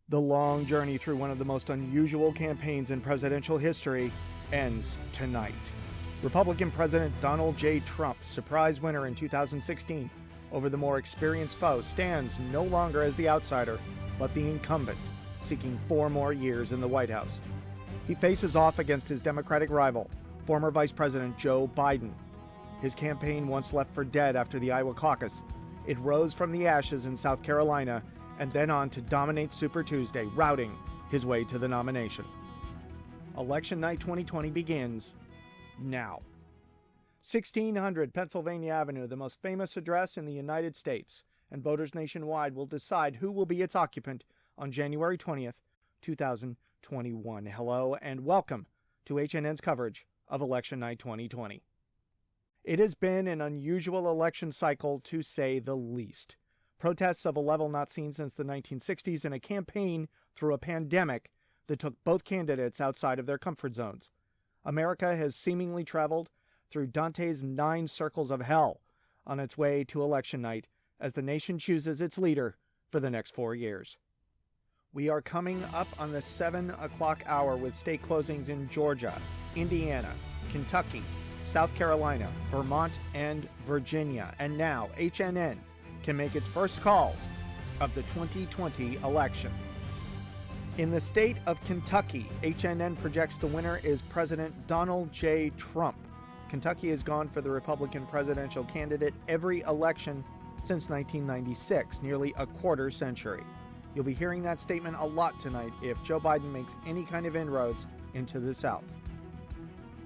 The long journey through one of the most unusual campaigns in presidential history ends tonight. Republican President Donald J. Trump, surprise winner in 2016 over the more experienced foe, stands no longer as the outsider, but the incumbent, seeking 4 more years in the White House. He faces off against his Democratic rival, former Vice President Joe Biden. His campaign once left for dead after the Iowa caucus. It rose from the ashes in South Carolina and then on to dominate Super Tuesday, routing his way to the nomination. Election night 2020 begins now. 1600 Pennsylvania Avenue, the most famous address in the United States, and voters nationwide will decide who will be its occupant on January 20th, 2021. Hello and welcome to HNN's coverage of Election Night 2020. It has been an unusual election cycle, to say the least. Protests of a level not seen since the 1960s and a campaign through a pandemic that took both candidates outside of their comfort zones. America has seemingly traveled through Dante's 9 circles of hell on its way to election night as the nation chooses its leader for the next 4 years. We are coming up on the 7 o'clock hour with state closings in Georgia, Indiana, Kentucky, South Carolina, Vermont, and Virginia. And now HNN can make its first calls of the 2020 election. In the state of Kentucky, HNN projects the winner is President Donald J. Trump. Kentucky has gone for the Republican presidential candidate every election since 1996, nearly a quarter century. You'll be hearing that statement a lot tonight if Joe Biden makes any kind of inroads into the South.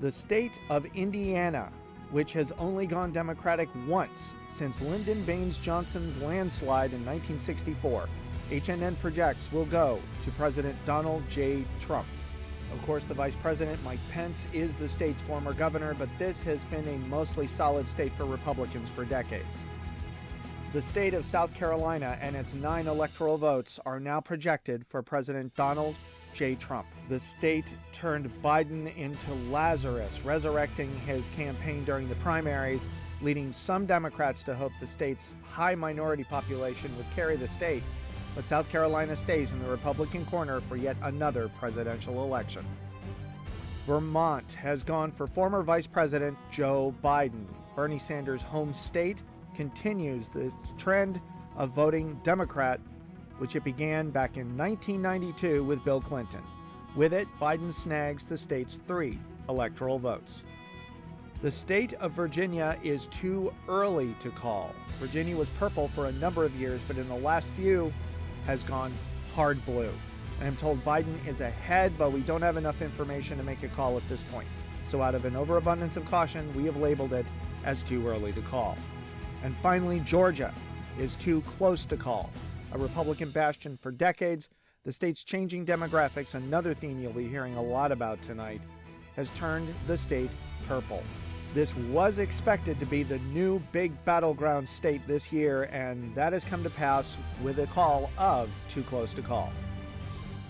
The state of Indiana, which has only gone Democratic once since Lyndon Baines Johnson's landslide in 1964, HNN projects will go to President Donald J. Trump. Of course, the Vice President, Mike Pence, is the state's former governor, but this has been a mostly solid state for Republicans for decades. The state of South Carolina and its 9 electoral votes are now projected for President Donald J. Trump. The state turned Biden into Lazarus, resurrecting his campaign during the primaries, leading some Democrats to hope the state's high minority population would carry the state. But South Carolina stays in the Republican corner for yet another presidential election. Vermont has gone for former Vice President Joe Biden. Bernie Sanders' home state continues this trend of voting Democrat, which it began back in 1992 with Bill Clinton. With it, Biden snags the state's 3 electoral votes. The state of Virginia is too early to call. Virginia was purple for a number of years, but in the last few has gone hard blue. I am told Biden is ahead, but we don't have enough information to make a call at this point. So out of an overabundance of caution, we have labeled it as too early to call. And finally, Georgia is too close to call. A Republican bastion for decades, the state's changing demographics, another theme you'll be hearing a lot about tonight, has turned the state purple. This was expected to be the new big battleground state this year, and that has come to pass with a call of too close to call.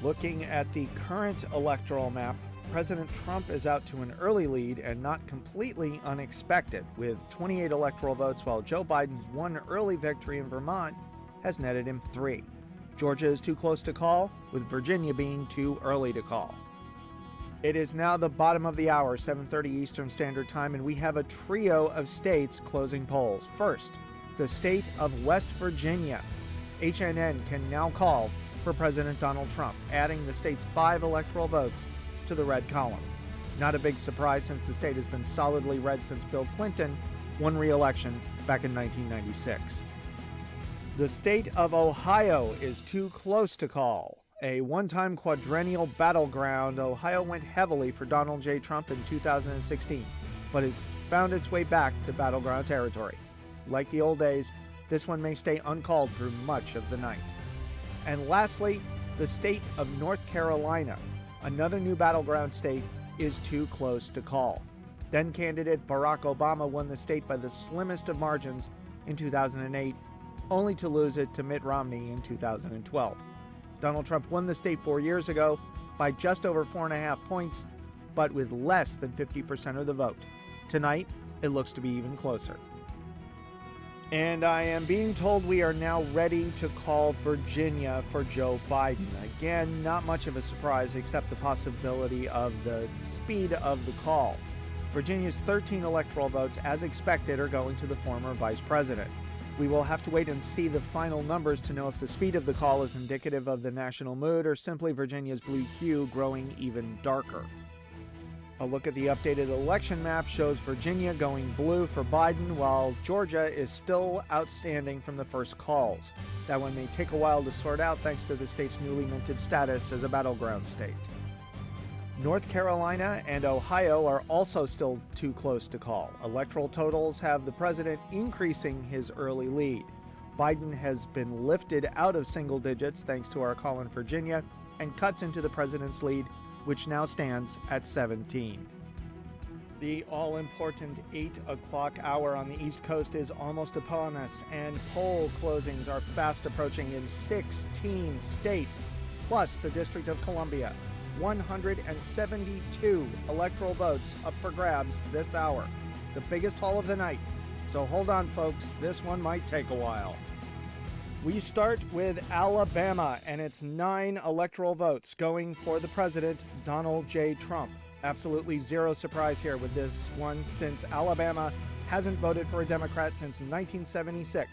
Looking at the current electoral map, President Trump is out to an early lead and not completely unexpected, with 28 electoral votes, while Joe Biden's 1 early victory in Vermont has netted him 3. Georgia is too close to call, with Virginia being too early to call. It is now the bottom of the hour, 7:30 Eastern Standard Time, and we have a trio of states closing polls. First, the state of West Virginia. HNN can now call for President Donald Trump, adding the state's 5 electoral votes to the red column. Not a big surprise since the state has been solidly red since Bill Clinton won re-election back in 1996. The state of Ohio is too close to call. A one-time quadrennial battleground, Ohio went heavily for Donald J. Trump in 2016, but has found its way back to battleground territory. Like the old days, this one may stay uncalled through much of the night. And lastly, the state of North Carolina, another new battleground state, is too close to call. Then candidate Barack Obama won the state by the slimmest of margins in 2008, only to lose it to Mitt Romney in 2012. Donald Trump won the state 4 years ago by just over 4.5 points, but with less than 50% of the vote. Tonight, it looks to be even closer. And I am being told we are now ready to call Virginia for Joe Biden. Again, not much of a surprise except the possibility of the speed of the call. Virginia's 13 electoral votes, as expected, are going to the former vice president. We will have to wait and see the final numbers to know if the speed of the call is indicative of the national mood or simply Virginia's blue hue growing even darker. A look at the updated election map shows Virginia going blue for Biden, while Georgia is still outstanding from the first calls. That one may take a while to sort out thanks to the state's newly minted status as a battleground state. North Carolina and Ohio are also still too close to call. Electoral totals have the president increasing his early lead. Biden has been lifted out of single digits thanks to our call in Virginia and cuts into the president's lead, which now stands at 17. The all-important 8 o'clock hour on the East Coast is almost upon us, and poll closings are fast approaching in 16 states, plus the District of Columbia. 172 electoral votes up for grabs this hour, the biggest haul of the night. So hold on, folks, this one might take a while. We start with Alabama and its 9 electoral votes going for the president, Donald J. Trump. Absolutely zero surprise here with this one, since Alabama hasn't voted for a Democrat since 1976,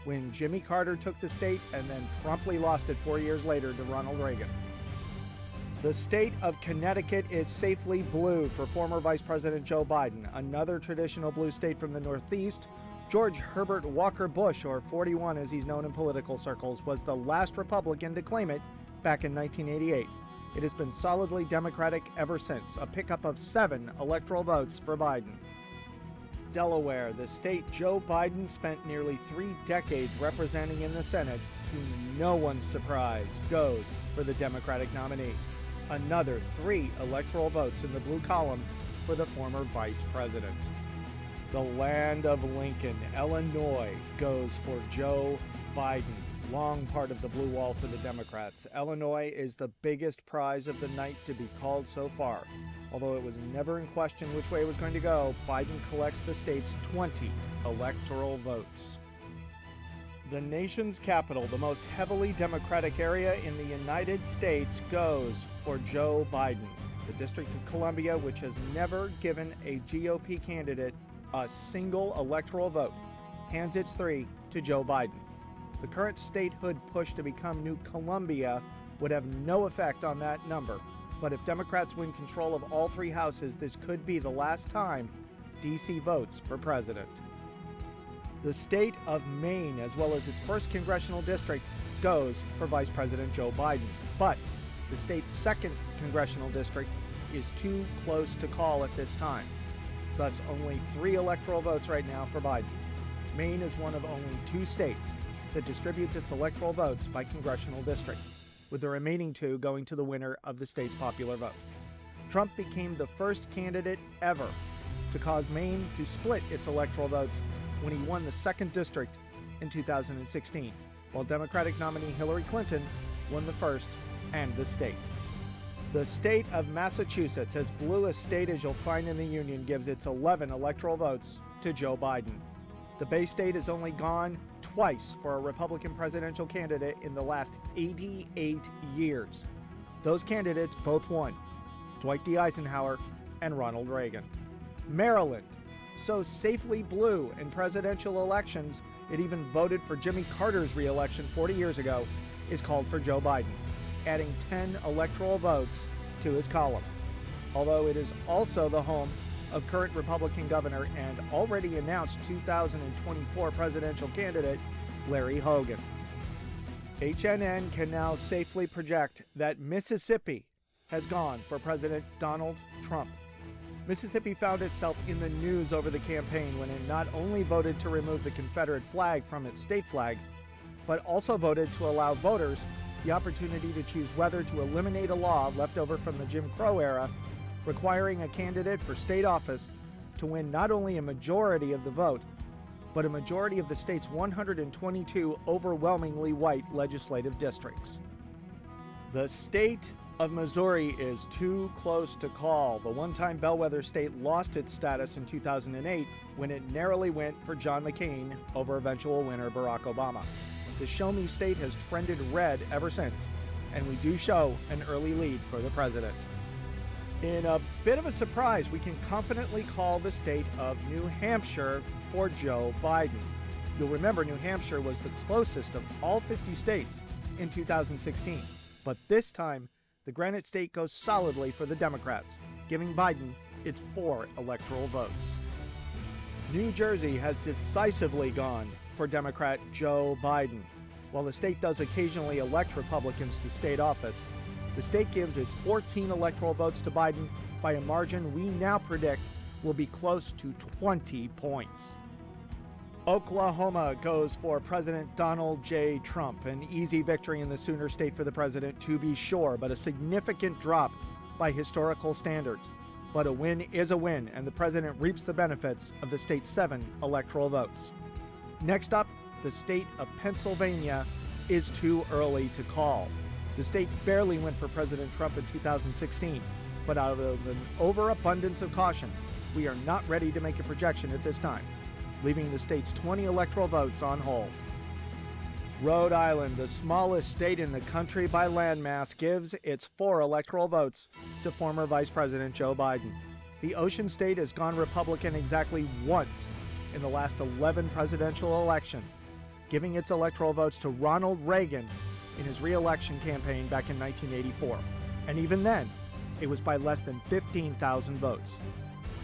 when Jimmy Carter took the state and then promptly lost it 4 years later to Ronald Reagan. The state of Connecticut is safely blue for former Vice President Joe Biden, another traditional blue state from the Northeast. George Herbert Walker Bush, or 41 as he's known in political circles, was the last Republican to claim it back in 1988. It has been solidly Democratic ever since, a pickup of 7 electoral votes for Biden. Delaware, the state Joe Biden spent nearly 3 decades representing in the Senate, to no one's surprise, goes for the Democratic nominee. Another 3 electoral votes in the blue column for the former vice president. The land of Lincoln, Illinois, goes for Joe Biden. Long part of the blue wall for the Democrats. Illinois is the biggest prize of the night to be called so far. Although it was never in question which way it was going to go, Biden collects the state's 20 electoral votes. The nation's capital, the most heavily Democratic area in the United States, goes for Joe Biden. The District of Columbia, which has never given a GOP candidate a single electoral vote, hands its 3 to Joe Biden. The current statehood push to become New Columbia would have no effect on that number, but if Democrats win control of all 3 houses, this could be the last time D.C. votes for president. The state of Maine, as well as its 1st congressional district, goes for Vice President Joe Biden, but the state's 2nd congressional district is too close to call at this time. Thus, only 3 electoral votes right now for Biden. Maine is one of only 2 states that distributes its electoral votes by congressional district, with the remaining 2 going to the winner of the state's popular vote. Trump became the first candidate ever to cause Maine to split its electoral votes when he won the 2nd district in 2016, while Democratic nominee Hillary Clinton won the 1st and the state. The state of Massachusetts, as blue a state as you'll find in the Union, gives its 11 electoral votes to Joe Biden. The Bay State has only gone twice for a Republican presidential candidate in the last 88 years. Those candidates both won, Dwight D. Eisenhower and Ronald Reagan. Maryland, so safely blue in presidential elections, it even voted for Jimmy Carter's re-election 40 years ago, is called for Joe Biden, adding 10 electoral votes to his column. Although it is also the home of current Republican governor and already announced 2024 presidential candidate Larry Hogan. HNN can now safely project that Mississippi has gone for President Donald Trump. Mississippi found itself in the news over the campaign when it not only voted to remove the Confederate flag from its state flag, but also voted to allow voters the opportunity to choose whether to eliminate a law left over from the Jim Crow era, requiring a candidate for state office to win not only a majority of the vote, but a majority of the state's 122 overwhelmingly white legislative districts. The state of Missouri is too close to call. The one-time bellwether state lost its status in 2008 when it narrowly went for John McCain over eventual winner Barack Obama. The Show Me state has trended red ever since, and we do show an early lead for the president. In a bit of a surprise, we can confidently call the state of New Hampshire for Joe Biden. You'll remember New Hampshire was the closest of all 50 states in 2016, but this time the Granite State goes solidly for the Democrats, giving Biden its 4 electoral votes. New Jersey has decisively gone for Democrat Joe Biden. While the state does occasionally elect Republicans to state office, the state gives its 14 electoral votes to Biden by a margin we now predict will be close to 20 points. Oklahoma goes for President Donald J. Trump, an easy victory in the Sooner state for the president to be sure, but a significant drop by historical standards. But a win is a win, and the president reaps the benefits of the state's 7 electoral votes. Next up, the state of Pennsylvania is too early to call. The state barely went for President Trump in 2016, but out of an overabundance of caution, we are not ready to make a projection at this time, leaving the state's 20 electoral votes on hold. Rhode Island, the smallest state in the country by landmass, gives its 4 electoral votes to former Vice President Joe Biden. The Ocean State has gone Republican exactly once in the last 11 presidential elections, giving its electoral votes to Ronald Reagan in his re-election campaign back in 1984. And even then, it was by less than 15,000 votes.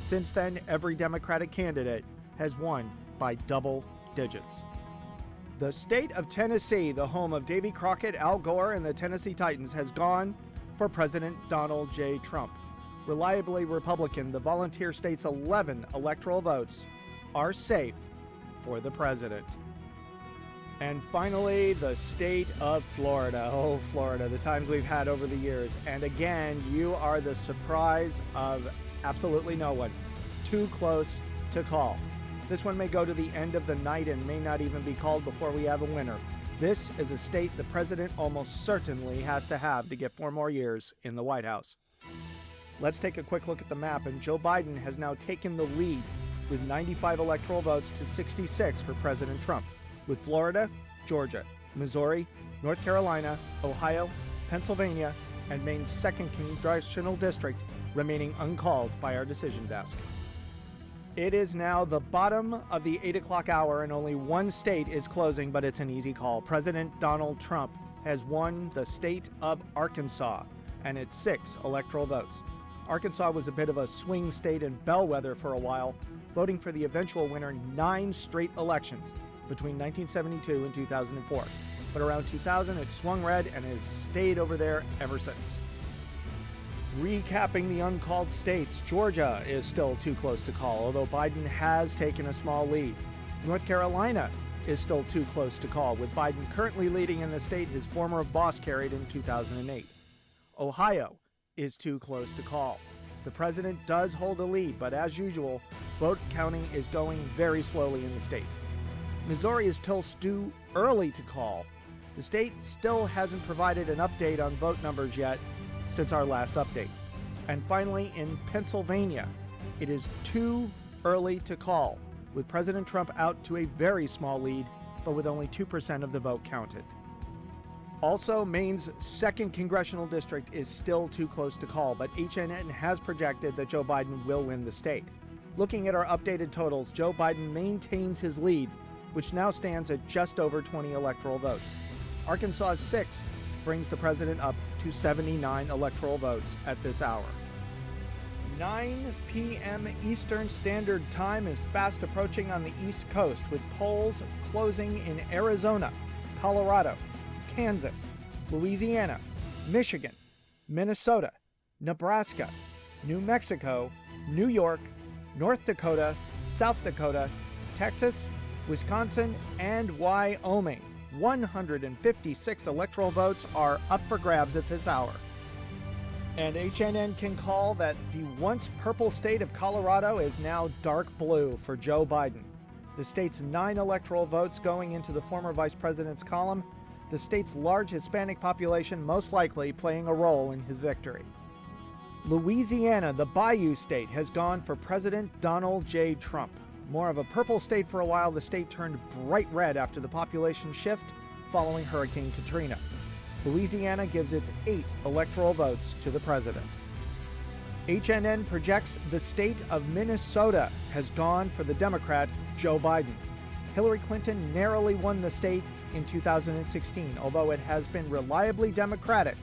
Since then, every Democratic candidate has won by double digits. The state of Tennessee, the home of Davy Crockett, Al Gore, and the Tennessee Titans, has gone for President Donald J. Trump. Reliably Republican, the volunteer state's 11 electoral votes are safe for the president. And finally, the state of Florida. Oh, Florida, the times we've had over the years. And again, you are the surprise of absolutely no one. Too close to call. This one may go to the end of the night and may not even be called before we have a winner. This is a state the president almost certainly has to have to get 4 more years in the White House. Let's take a quick look at the map, and Joe Biden has now taken the lead with 95 electoral votes to 66 for President Trump, with Florida, Georgia, Missouri, North Carolina, Ohio, Pennsylvania, and Maine's 2nd congressional district remaining uncalled by our decision desk. It is now the bottom of the 8 o'clock hour and only one state is closing, but it's an easy call. President Donald Trump has won the state of Arkansas and its 6 electoral votes. Arkansas was a bit of a swing state and bellwether for a while, voting for the eventual winner 9 straight elections between 1972 and 2004. But around 2000, it swung red and has stayed over there ever since. Recapping the uncalled states, Georgia is still too close to call, although Biden has taken a small lead. North Carolina is still too close to call, with Biden currently leading in the state his former boss carried in 2008. Ohio is too close to call. The president does hold a lead, but as usual, vote counting is going very slowly in the state. Missouri is still too early to call. The state still hasn't provided an update on vote numbers yet since our last update. And finally, in Pennsylvania, it is too early to call, with President Trump out to a very small lead, but with only 2% of the vote counted. Also, Maine's 2nd congressional district is still too close to call, but HNN has projected that Joe Biden will win the state. Looking at our updated totals, Joe Biden maintains his lead, which now stands at just over 20 electoral votes. Arkansas's 6 brings the president up to 79 electoral votes at this hour. 9 p.m. Eastern Standard Time is fast approaching on the East Coast, with polls closing in Arizona, Colorado, Kansas, Louisiana, Michigan, Minnesota, Nebraska, New Mexico, New York, North Dakota, South Dakota, Texas, Wisconsin, and Wyoming. 156 electoral votes are up for grabs at this hour. And HNN can call that the once purple state of Colorado is now dark blue for Joe Biden. The state's 9 electoral votes going into the former vice president's column the state's large Hispanic population most likely playing a role in his victory. Louisiana, the Bayou State, has gone for President Donald J. Trump. More of a purple state for a while, the state turned bright red after the population shift following Hurricane Katrina. Louisiana gives its 8 electoral votes to the president. HNN projects the state of Minnesota has gone for the Democrat Joe Biden. Hillary Clinton narrowly won the state in 2016, although it has been reliably Democratic,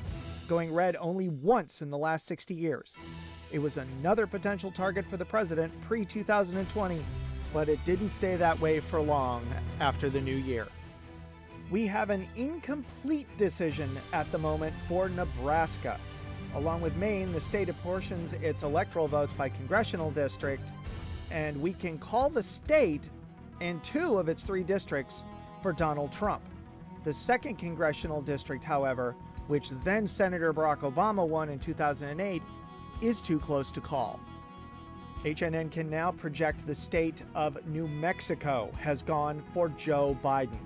going red only once in the last 60 years. It was another potential target for the president pre-2020, but it didn't stay that way for long after the new year. We have an incomplete decision at the moment for Nebraska. Along with Maine, the state apportions its electoral votes by congressional district, and we can call the state and 2 of its 3 districts for Donald Trump. The 2nd congressional district, however, which then Senator Barack Obama won in 2008, is too close to call. HNN can now project the state of New Mexico has gone for Joe Biden.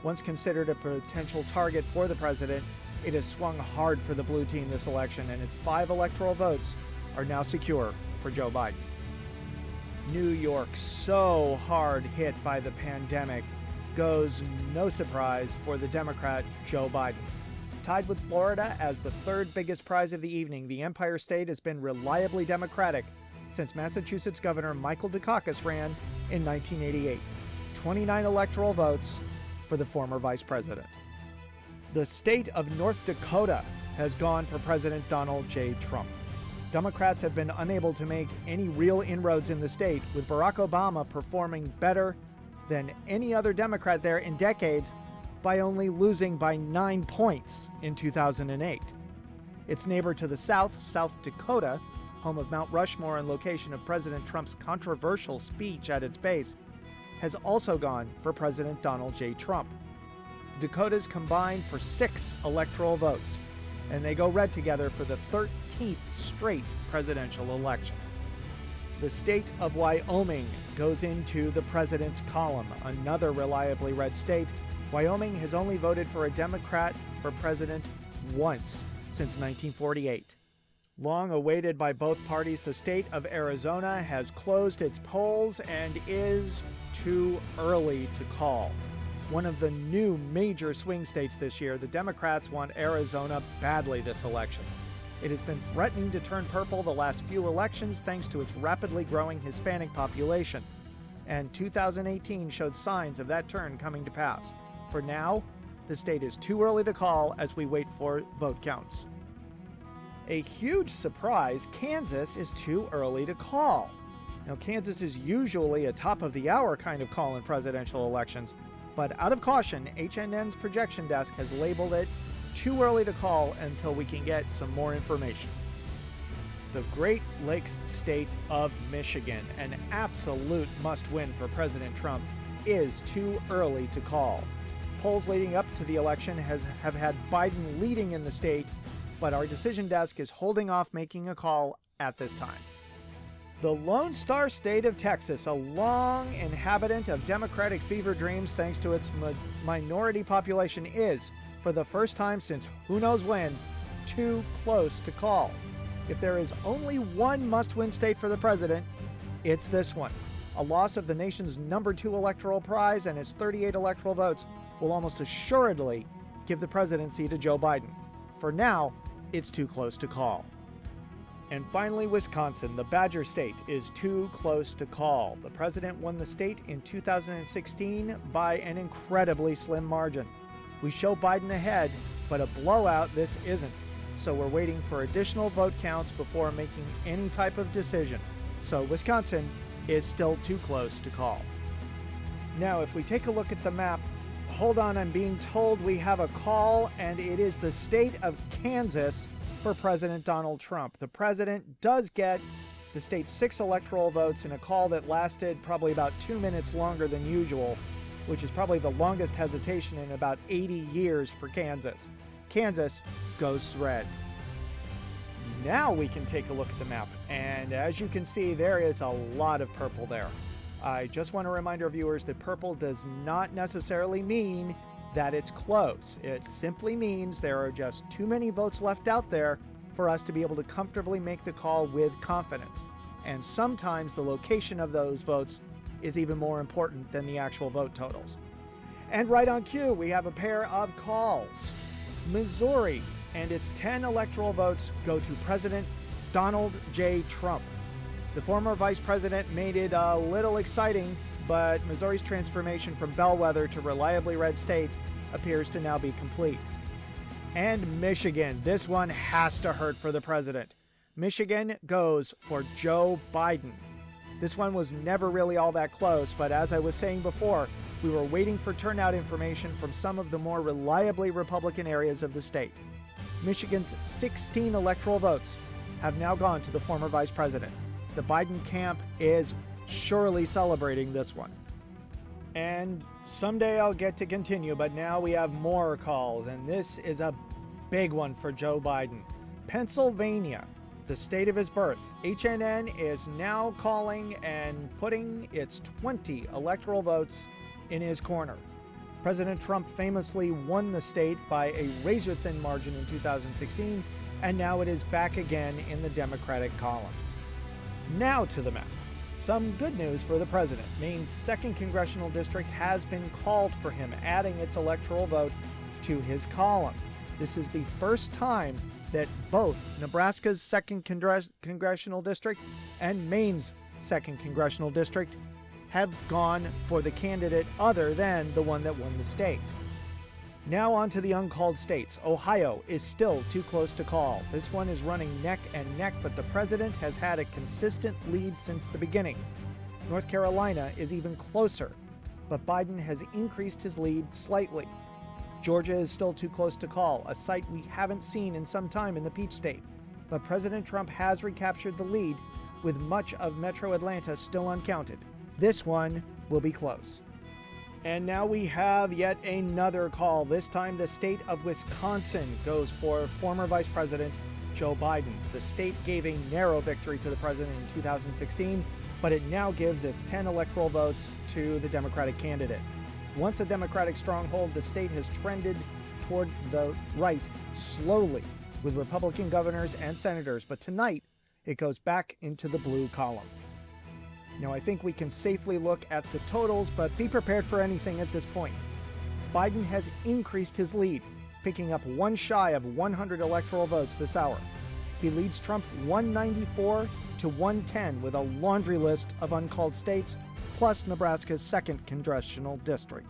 Once considered a potential target for the president, it has swung hard for the blue team this election, and its 5 electoral votes are now secure for Joe Biden. New York, so hard hit by the pandemic, goes no surprise for the Democrat Joe Biden. Tied with Florida as the 3rd biggest prize of the evening, the Empire State has been reliably Democratic since Massachusetts Governor Michael Dukakis ran in 1988. 29 electoral votes for the former vice president. The state of North Dakota has gone for President Donald J. Trump. Democrats have been unable to make any real inroads in the state, with Barack Obama performing better than any other Democrat there in decades by only losing by 9 points in 2008. Its neighbor to the south, South Dakota, home of Mount Rushmore and location of President Trump's controversial speech at its base, has also gone for President Donald J. Trump. The Dakotas combine for 6 electoral votes, and they go red together for the 13th straight presidential election. The state of Wyoming goes into the president's column, another reliably red state. Wyoming has only voted for a Democrat for president once since 1948. Long awaited by both parties, the state of Arizona has closed its polls and is too early to call. One of the new major swing states this year, the Democrats want Arizona badly this election. It has been threatening to turn purple the last few elections thanks to its rapidly growing Hispanic population, and 2018 showed signs of that turn coming to pass. For now, the state is too early to call as we wait for vote counts. A huge surprise, Kansas is too early to call. Now, Kansas is usually a top-of-the-hour kind of call in presidential elections, but out of caution, HNN's projection desk has labeled it too early to call until we can get some more information. The Great Lakes state of Michigan, an absolute must-win for President Trump, is too early to call. Polls leading up to the election have had Biden leading in the state, but our decision desk is holding off making a call at this time. The Lone Star State of Texas, a long inhabitant of Democratic fever dreams thanks to its minority population, is, for the first time since who knows when, too close to call. If there is only one must-win state for the president, it's this one. A loss of the nation's number 2 electoral prize and its 38 electoral votes will almost assuredly give the presidency to Joe Biden. For now, it's too close to call. And finally, Wisconsin, the Badger State, is too close to call. The president won the state in 2016 by an incredibly slim margin. We show Biden ahead, but a blowout this isn't. So we're waiting for additional vote counts before making any type of decision. So Wisconsin is still too close to call. Now, if we take a look at the map, hold on, I'm being told we have a call, and it is the state of Kansas for President Donald Trump. The president does get the state's 6 electoral votes in a call that lasted probably about 2 minutes longer than usual, which is probably the longest hesitation in about 80 years for Kansas. Kansas goes red. Now we can take a look at the map, and as you can see, there is a lot of purple there. I just want to remind our viewers that purple does not necessarily mean that it's close. It simply means there are just too many votes left out there for us to be able to comfortably make the call with confidence. And sometimes the location of those votes is even more important than the actual vote totals. And right on cue, we have a pair of calls. Missouri and its 10 electoral votes go to President Donald J. Trump. The former vice president made it a little exciting, but Missouri's transformation from bellwether to reliably red state appears to now be complete. And Michigan, this one has to hurt for the president. Michigan goes for Joe Biden. This one was never really all that close, but as I was saying before, we were waiting for turnout information from some of the more reliably Republican areas of the state. Michigan's 16 electoral votes have now gone to the former vice president. The Biden camp is surely celebrating this one. And someday I'll get to continue, but now we have more calls, and this is a big one for Joe Biden. Pennsylvania, the state of his birth. HNN is now calling and putting its 20 electoral votes in his corner. President Trump famously won the state by a razor-thin margin in 2016, and now it is back again in the Democratic column. Now to the map. Some good news for the president. Maine's 2nd Congressional District has been called for him, adding its electoral vote to his column. This is the first time that both Nebraska's 2nd Congressional District and Maine's 2nd Congressional District have gone for the candidate other than the one that won the state. Now on to the uncalled states. Ohio is still too close to call. This one is running neck and neck, but the president has had a consistent lead since the beginning. North Carolina is even closer, but Biden has increased his lead slightly. Georgia is still too close to call, a sight we haven't seen in some time in the Peach State. But President Trump has recaptured the lead, with much of Metro Atlanta still uncounted. This one will be close. And now we have yet another call. This time the state of Wisconsin goes for former Vice President Joe Biden. The state gave a narrow victory to the president in 2016, but it now gives its 10 electoral votes to the Democratic candidate. Once a Democratic stronghold, the state has trended toward the right slowly with Republican governors and senators, but tonight it goes back into the blue column. Now, I think we can safely look at the totals, but be prepared for anything at this point. Biden has increased his lead, picking up one shy of 100 electoral votes this hour. He leads Trump 194 to 110 with a laundry list of uncalled states, plus Nebraska's 2nd Congressional District.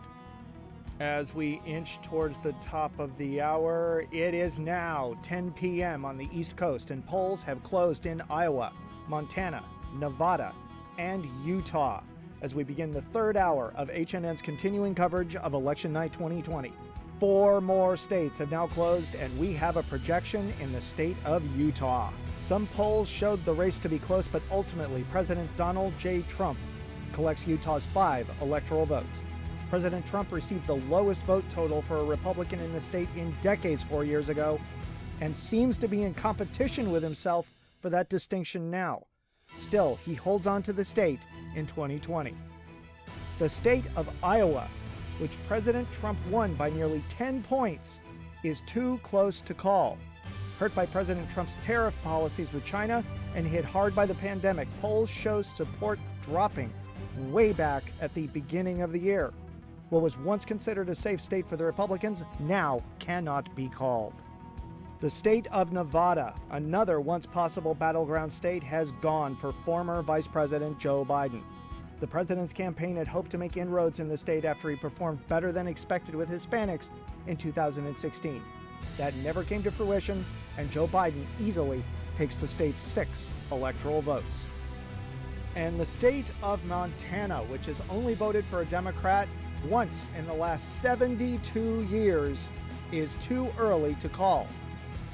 As we inch towards the top of the hour, it is now 10 p.m. on the East Coast, and polls have closed in Iowa, Montana, Nevada, and Utah as we begin the third hour of HNN's continuing coverage of Election Night 2020. 4 more states have now closed, and we have a projection in the state of Utah. Some polls showed the race to be close, but ultimately President Donald J. Trump collects Utah's 5 electoral votes. President Trump received the lowest vote total for a Republican in the state in decades 4 years ago, and seems to be in competition with himself for that distinction now. Still, he holds on to the state in 2020. The state of Iowa, which President Trump won by nearly 10 points, is too close to call. Hurt by President Trump's tariff policies with China and hit hard by the pandemic, polls show support dropping way back at the beginning of the year. What was once considered a safe state for the Republicans now cannot be called. The state of Nevada, another once possible battleground state, has gone for former Vice President Joe Biden. The president's campaign had hoped to make inroads in the state after he performed better than expected with Hispanics in 2016. That never came to fruition, and Joe Biden easily takes the state's 6 electoral votes. And the state of Montana, which has only voted for a Democrat once in the last 72 years, is too early to call.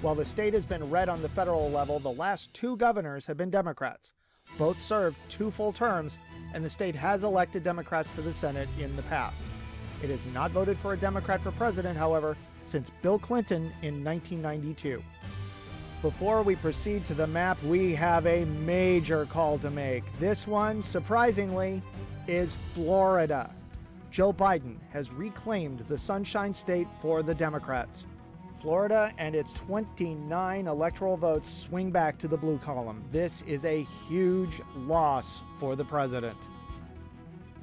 While the state has been red on the federal level, the last 2 governors have been Democrats. Both served 2 full terms, and the state has elected Democrats to the Senate in the past. It has not voted for a Democrat for president, however, since Bill Clinton in 1992. Before we proceed to the map, we have a major call to make. This one, surprisingly, is Florida. Joe Biden has reclaimed the Sunshine State for the Democrats. Florida and its 29 electoral votes swing back to the blue column. This is a huge loss for the president.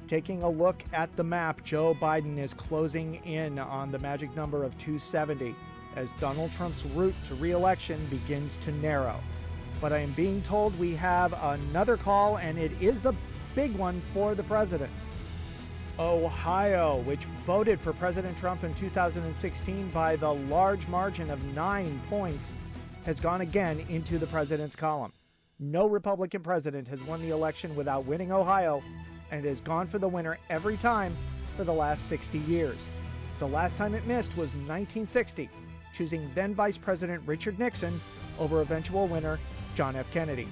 Taking a look at the map, Joe Biden is closing in on the magic number of 270 as Donald Trump's route to re-election begins to narrow. But I am being told we have another call, and it is the big one for the president. Ohio, which voted for President Trump in 2016 by the large margin of 9 points, has gone again into the president's column. No Republican president has won the election without winning Ohio, and it has gone for the winner every time for the last 60 years. The last time it missed was 1960, choosing then Vice President Richard Nixon over eventual winner John F. Kennedy.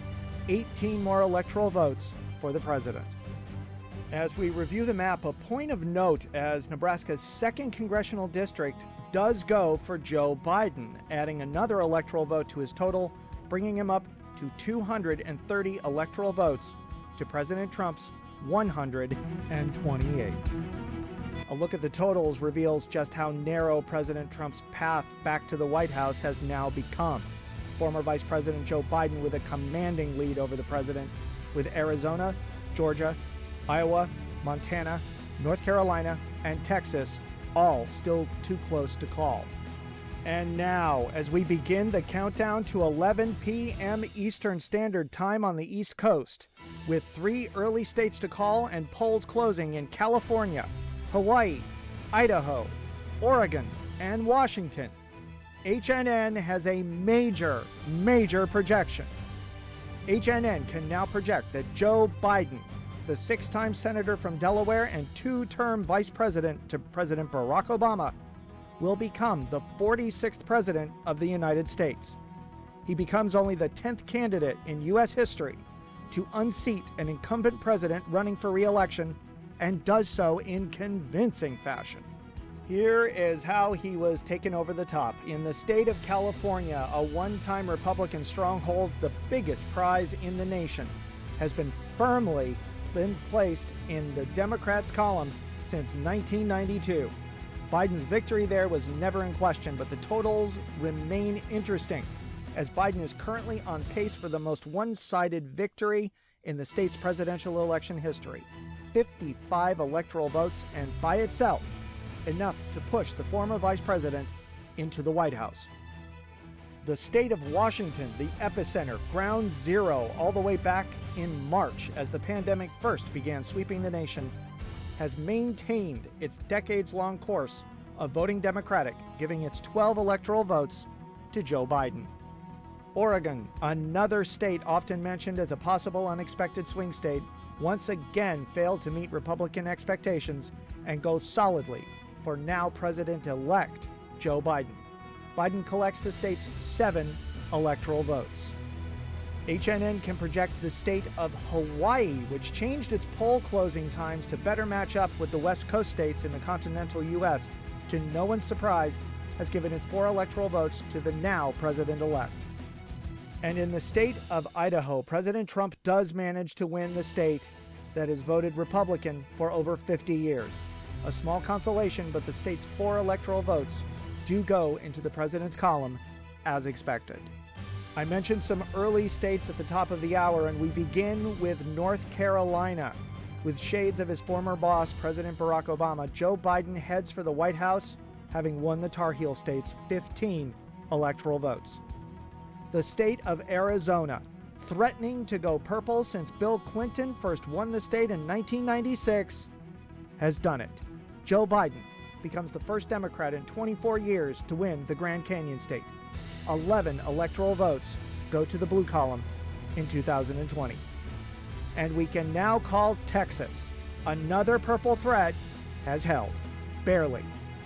18 more electoral votes for the president. As we review the map, a point of note as Nebraska's 2nd congressional district does go for Joe Biden, adding another electoral vote to his total, bringing him up to 230 electoral votes to President Trump's 128. A look at the totals reveals just how narrow President Trump's path back to the White House has now become. Former Vice President Joe Biden with a commanding lead over the president, with Arizona, Georgia, Iowa, Montana, North Carolina, and Texas all still too close to call. And now, as we begin the countdown to 11 p.m. Eastern Standard Time on the East Coast, with 3 early states to call and polls closing in California, Hawaii, Idaho, Oregon, and Washington, HNN has a major projection. HNN can now project that Joe Biden, the 6-time senator from Delaware and 2-term vice president to President Barack Obama, will become the 46th president of the United States. He becomes only the 10th candidate in U.S. history to unseat an incumbent president running for re-election, and does so in convincing fashion. Here is how he was taken over the top. In the state of California, a one-time Republican stronghold, the biggest prize in the nation, has been firmly placed in the Democrats' column since 1992. Biden's victory there was never in question, but the totals remain interesting, as Biden is currently on pace for the most one-sided victory in the state's presidential election history. 55 electoral votes, and by itself, enough to push the former vice president into the White House. The state of Washington, the epicenter, ground zero, all the way back in March as the pandemic first began sweeping the nation, has maintained its decades-long course of voting Democratic, giving its 12 electoral votes to Joe Biden. Oregon, another state often mentioned as a possible unexpected swing state, once again failed to meet Republican expectations and goes solidly for now President-elect Joe Biden. Biden collects the state's 7 electoral votes. HNN can project the state of Hawaii, which changed its poll closing times to better match up with the West Coast states in the continental U.S., to no one's surprise, has given its 4 electoral votes to the now president-elect. And in the state of Idaho, President Trump does manage to win the state that has voted Republican for over 50 years. A small consolation, but the state's 4 electoral votes do go into the president's column as expected. I mentioned some early states at the top of the hour, and we begin with North Carolina. With shades of his former boss, President Barack Obama, Joe Biden heads for the White House, having won the Tar Heel state's 15 electoral votes. The state of Arizona, threatening to go purple since Bill Clinton first won the state in 1996, has done it. Joe Biden becomes the first Democrat in 24 years to win the Grand Canyon state. 11 electoral votes go to the blue column in 2020. And we can now call Texas. Another purple threat has held, barely,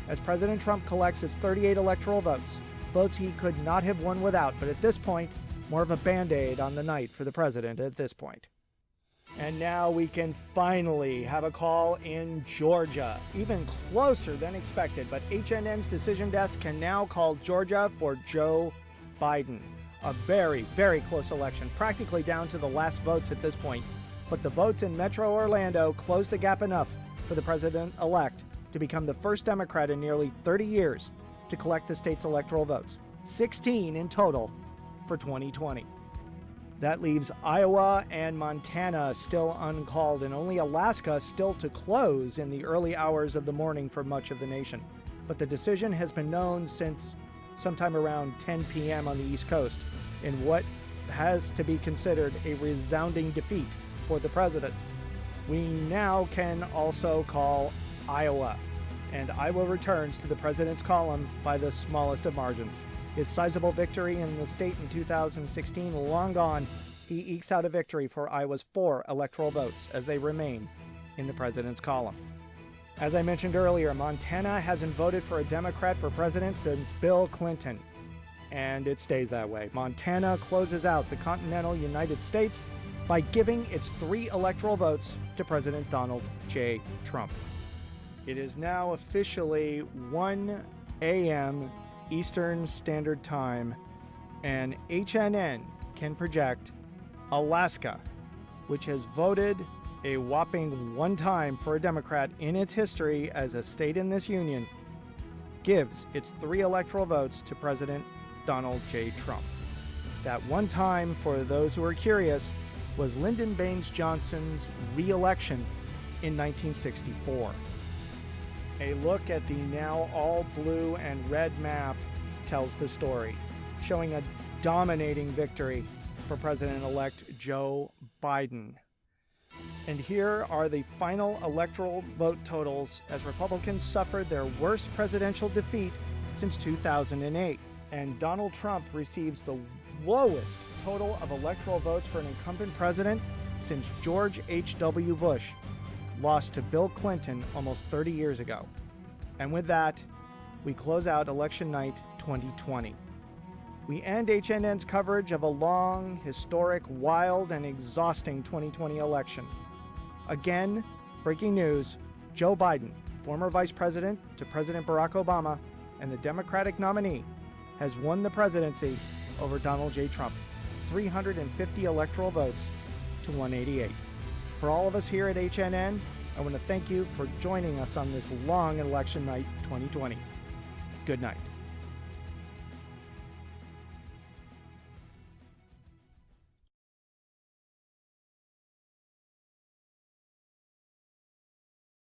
as President Trump collects his 38 electoral votes. Votes he could not have won without, but at this point, more of a band-aid on the night for the president at this point. And now we can finally have a call in Georgia, even closer than expected, but HNN's decision desk can now call Georgia for Joe Biden. A very, very close election, practically down to the last votes at this point, but the votes in Metro Orlando close the gap enough for the president-elect to become the first Democrat in nearly 30 years to collect the state's electoral votes, 16 in total for 2020. That leaves Iowa and Montana still uncalled, and only Alaska still to close in the early hours of the morning for much of the nation. But the decision has been known since sometime around 10 p.m. on the East Coast, in what has to be considered a resounding defeat for the president. We now can also call Iowa, and Iowa returns to the president's column by the smallest of margins. His sizable victory in the state in 2016 long gone, he ekes out a victory for Iowa's 4 electoral votes as they remain in the president's column. As I mentioned earlier, Montana hasn't voted for a Democrat for president since Bill Clinton, and it stays that way. Montana closes out the continental United States by giving its 3 electoral votes to President Donald J. Trump. It is now officially 1 a.m. Eastern Standard Time, and HNN can project Alaska, which has voted a whopping 1 time for a Democrat in its history as a state in this union, gives its 3 electoral votes to President Donald J. Trump. That 1 time, for those who are curious, was Lyndon Baines Johnson's re-election in 1964. A look at the now all blue and red map tells the story, showing a dominating victory for President-elect Joe Biden. And here are the final electoral vote totals as Republicans suffered their worst presidential defeat since 2008. And Donald Trump receives the lowest total of electoral votes for an incumbent president since George H.W. Bush lost to Bill Clinton almost 30 years ago. And with that, we close out election night 2020. We end HNN's coverage of a long, historic, wild, and exhausting 2020 election. Again, breaking news, Joe Biden, former vice president to President Barack Obama, and the Democratic nominee, has won the presidency over Donald J. Trump, 350 electoral votes to 188. For all of us here at HNN, I want to thank you for joining us on this long election night 2020. Good night.